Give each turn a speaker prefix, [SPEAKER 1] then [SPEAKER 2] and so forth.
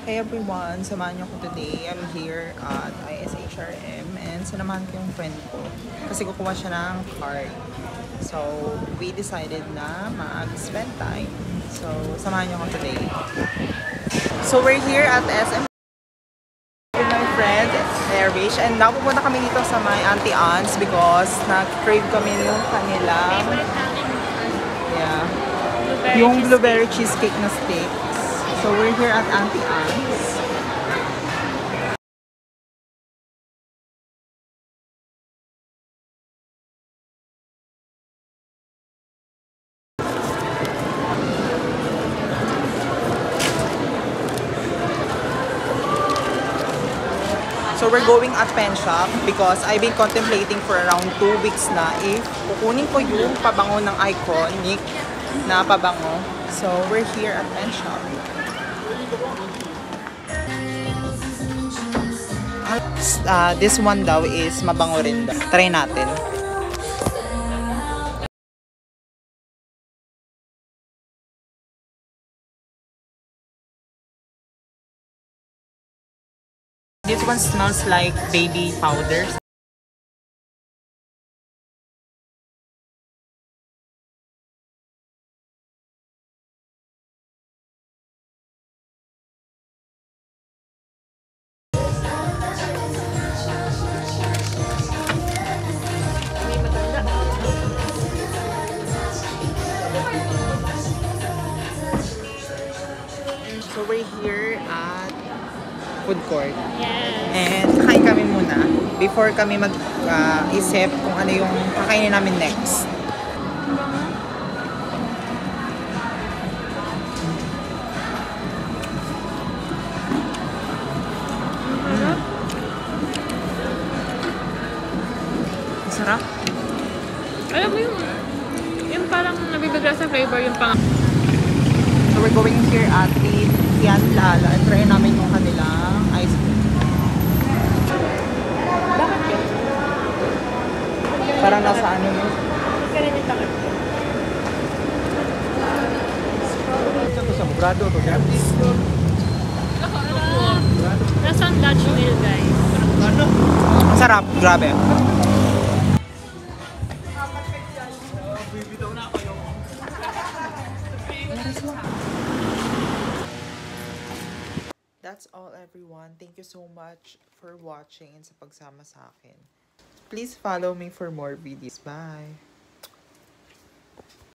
[SPEAKER 1] Hey everyone, samahan niyo ko today. I'm here at ISHRM and sinamahan ko yung friend ko kasi kukuha siya ng card. So, we decided na mag-spend time. So, samahan niyo ko today. So, we're here at SM with my friend, Erish. And napupunta kami dito sa my Auntie Anne's because nag-crave kami yung kanilang yung blueberry cheesecake na steaks. So we're here at Auntie Anne's. So we're going at Pen Shop because I've been contemplating for around 2 weeks na if kukunin ko yung pabango ng Iconic na pabango. So we're here at Pen Shop. This one daw is mabango rin daw. Try natin. This one smells like baby powder. So we're here at food court.
[SPEAKER 2] Yes.
[SPEAKER 1] And kakain kami muna before kami mag-isip kung ano yung kakainin namin next. Sarap.
[SPEAKER 2] Alam mo yung parang nabibigla sa flavor yung pang...
[SPEAKER 1] So we're going here at the Tian Lala and try namin yung kanilang ice cream.
[SPEAKER 2] Bakit yun?
[SPEAKER 1] Parang nasa ano yun?
[SPEAKER 2] Ganun yung takip ko.
[SPEAKER 3] Ito sa Mugrado to, yan.
[SPEAKER 2] Nasa Dutch meal, guys.
[SPEAKER 1] Ang sarap, grabe. That's all everyone. Thank you so much for watching and sa pagsama sa akin. Please follow me for more videos. Bye!